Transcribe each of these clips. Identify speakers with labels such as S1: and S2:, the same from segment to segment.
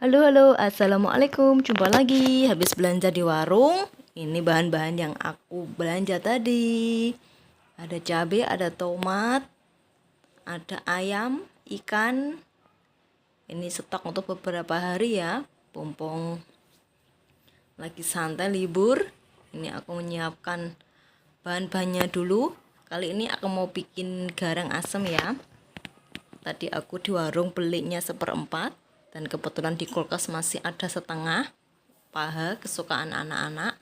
S1: Halo, halo, assalamualaikum. Jumpa lagi. Habis belanja di warung. Ini bahan-bahan yang aku belanja tadi. Ada cabai, ada tomat, ada ayam, ikan. Ini stok untuk beberapa hari ya. Pompong lagi santai libur. Ini aku menyiapkan bahan-bahannya dulu. Kali ini aku mau bikin garang asem ya. Tadi aku di warung belinya 1/4 dan kebetulan di kulkas masih ada setengah paha kesukaan anak-anak.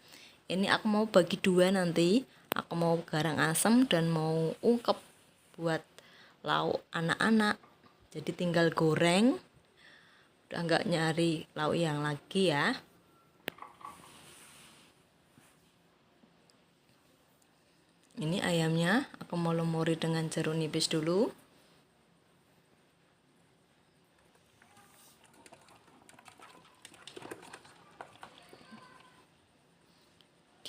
S1: Ini aku mau bagi dua nanti. Aku mau garang asem dan mau ungkep buat lauk anak-anak. Jadi tinggal goreng. Udah nggak nyari lauk yang lagi ya. Ini ayamnya aku mau lumuri dengan jeruk nipis dulu.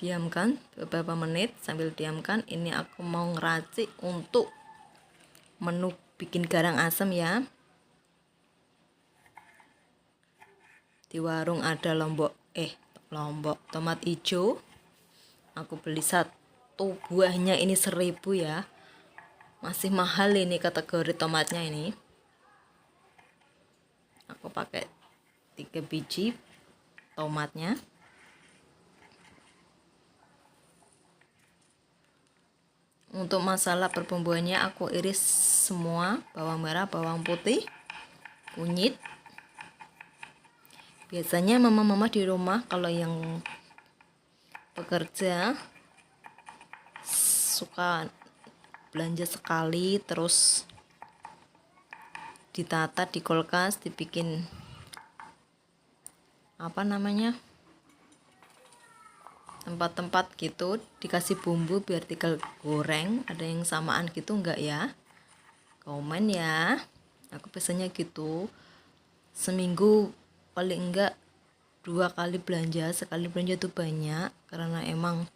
S1: Diamkan beberapa menit. Sambil diamkan, ini aku mau ngeracik untuk menu bikin garang asem ya. Di warung ada lombok tomat hijau. Aku beli 1 buahnya ini 1.000 ya. Masih mahal ini kategori tomatnya ini. Aku pakai 3 biji tomatnya. Untuk masalah perbumbuannya aku iris semua, bawang merah, bawang putih, kunyit. Biasanya mama-mama di rumah kalau yang bekerja suka belanja sekali terus ditata di kulkas, dibikin tempat-tempat gitu, dikasih bumbu biar tinggal goreng. Ada yang samaan gitu enggak ya? Komen ya. Aku biasanya gitu, seminggu paling enggak 2 kali belanja. Sekali belanja tuh banyak karena emang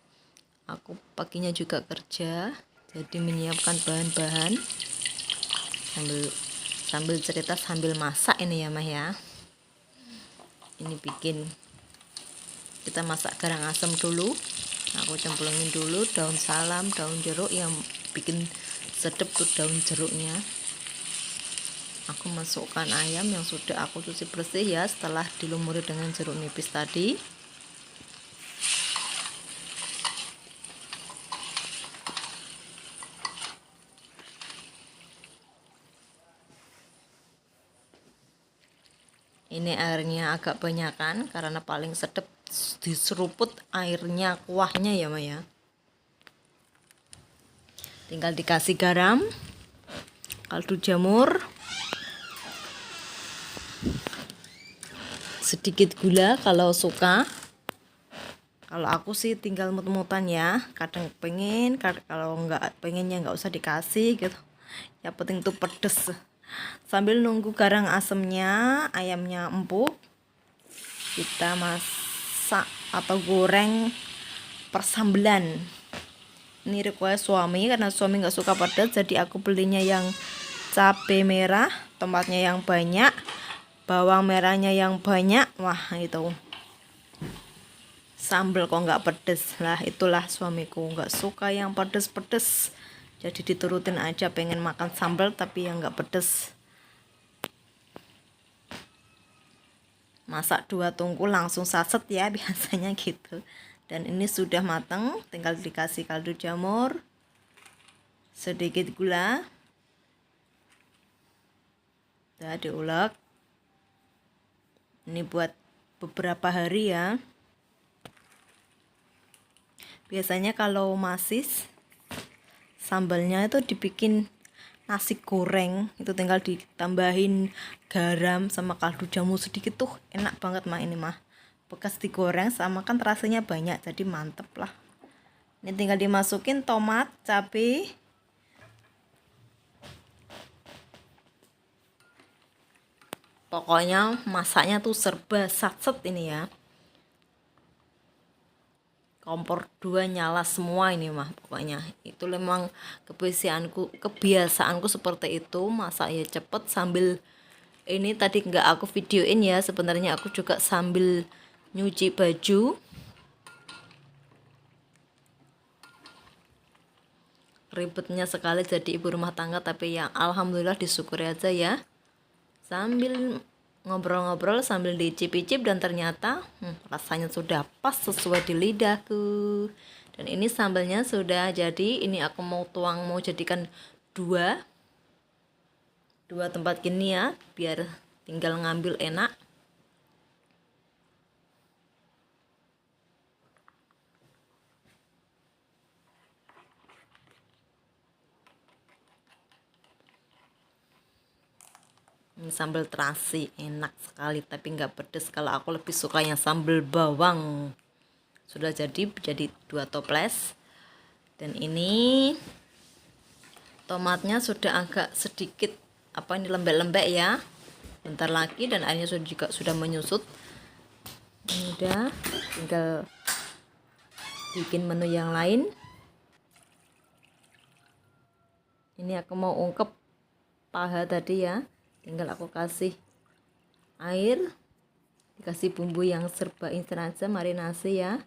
S1: aku paginya juga kerja, jadi menyiapkan bahan-bahan sambil cerita sambil masak ini ya mah ya. Ini kita masak garang asem dulu. Aku cemplungin dulu daun salam, daun jeruk. Yang bikin sedap tuh daun jeruknya. Aku masukkan ayam yang sudah aku cuci bersih ya, setelah dilumuri dengan jeruk nipis tadi. Ini airnya agak banyakan karena paling sedap diseruput airnya, kuahnya ya Maya. Tinggal dikasih garam, kaldu jamur, sedikit gula kalau suka. Kalau aku sih tinggal mut-mutan ya. Kadang pengen, kalau nggak pengennya nggak usah dikasih gitu. Yang penting tuh pedes. Sambil nunggu garang asemnya, ayamnya empuk, kita masak atau goreng persambelan. Ini request suami karena suami nggak suka pedas, jadi aku belinya yang cabai merah, tomatnya yang banyak, bawang merahnya yang banyak. Wah itu sambal kok nggak pedes lah. Itulah suamiku nggak suka yang pedes-pedes, jadi diturutin aja, pengen makan sambal tapi yang nggak pedes. Masak 2 tungku langsung saset ya biasanya gitu. Dan ini sudah matang, tinggal dikasih kaldu jamur, sedikit gula, udah diulek. Ini buat beberapa hari ya. Biasanya kalau masis sambalnya itu dibikin nasi goreng, itu tinggal ditambahin garam sama kaldu jamur sedikit tuh enak banget mah. Ini mah bekas digoreng sama kan rasanya banyak, jadi mantep lah. Ini tinggal dimasukin tomat, cabai, pokoknya masaknya tuh serba satset ini ya. Kompor 2 nyala semua ini mah pokoknya. Itu memang kebiasaanku seperti itu, masak ya cepet sambil ini tadi nggak aku videoin ya, sebenarnya aku juga sambil nyuci baju. Ribetnya sekali jadi ibu rumah tangga, tapi ya alhamdulillah disyukuri aja ya. Sambil ngobrol-ngobrol sambil dicip-icip, dan ternyata rasanya sudah pas sesuai di lidahku. Dan ini sambalnya sudah jadi. Ini aku mau tuang, mau jadikan dua tempat gini ya, biar tinggal ngambil enak. Ini sambal terasi enak sekali, tapi nggak pedes. Kalau aku lebih suka yang sambal bawang. Sudah jadi 2 toples. Dan ini tomatnya sudah agak sedikit ini lembek-lembek ya. Bentar lagi, dan airnya juga sudah menyusut. Ini udah, tinggal bikin menu yang lain. Ini aku mau ungkep paha tadi ya, tinggal aku kasih air, dikasih bumbu yang serba instan aja, marinasi ya,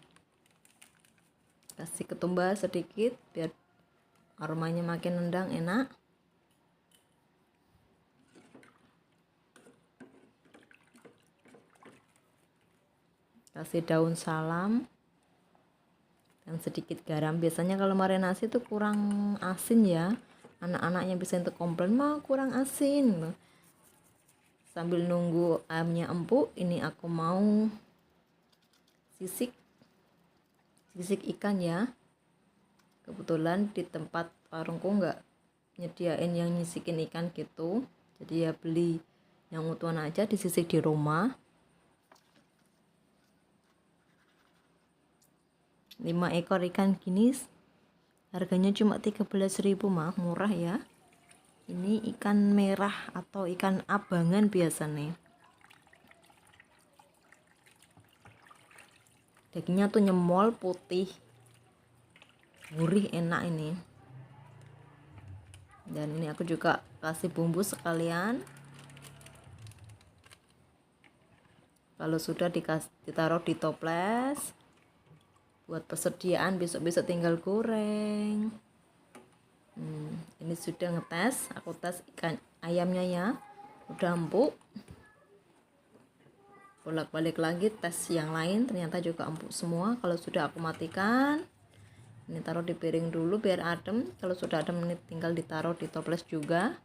S1: kasih ketumbar sedikit biar aromanya makin nendang, enak. Kasih daun salam dan sedikit garam. Biasanya kalau marinasi itu kurang asin ya, anak-anaknya bisa untuk komplain, mah kurang asin. Sambil nunggu ayamnya empuk, ini aku mau sisik ikan ya. Kebetulan di tempat warungku nggak nyediain yang nyisikin ikan gitu, jadi ya beli yang utuhan aja, disisik di rumah. 5 ekor ikan gini harganya cuma 13.000 mah, murah ya. Ini ikan merah atau ikan abangan biasa nih. Dagingnya tuh nyemol, putih, gurih, enak ini. Dan ini aku juga kasih bumbu sekalian. Kalau sudah ditaruh di toples buat persediaan besok-besok tinggal goreng. Ini sudah ngetes, aku tes ikan ayamnya ya, udah empuk. Bolak-balik lagi tes yang lain, ternyata juga empuk semua. Kalau sudah aku matikan, ini taruh di piring dulu biar adem. Kalau sudah adem, ini tinggal ditaruh di toples juga.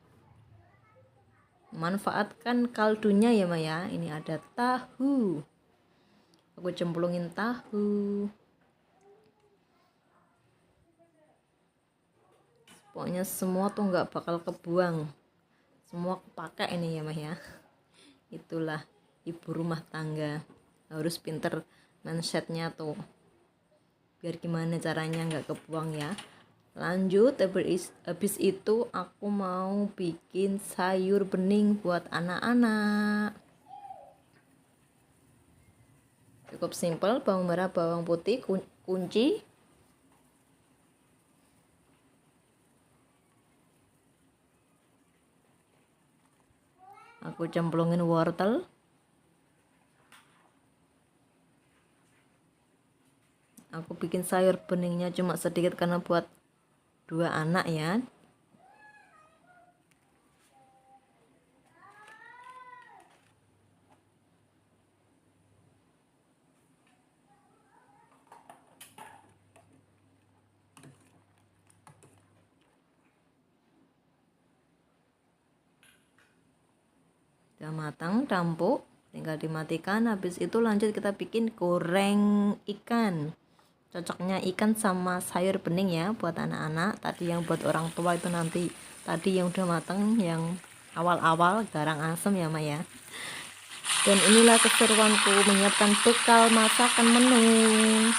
S1: Manfaatkan kaldunya ya Maya. Ini ada tahu, aku cemplungin tahu. Pokoknya semua tuh nggak bakal kebuang, semua kepake ini ya Mah ya. Itulah ibu rumah tangga, harus pinter mindsetnya tuh, biar gimana caranya nggak kebuang ya. Lanjut, habis itu aku mau bikin sayur bening buat anak-anak. Cukup simple, bawang merah, bawang putih, kunci. Aku cemplungin wortel. Aku bikin sayur beningnya cuma sedikit karena buat 2 anak ya. Udah matang, dampuk, tinggal dimatikan. Habis itu lanjut kita bikin goreng ikan. Cocoknya ikan sama sayur bening ya buat anak-anak. Tadi yang buat orang tua itu nanti tadi yang udah matang, yang awal-awal garang asem ya Maya. Dan inilah keseruanku menyiapkan bekal masakan menu.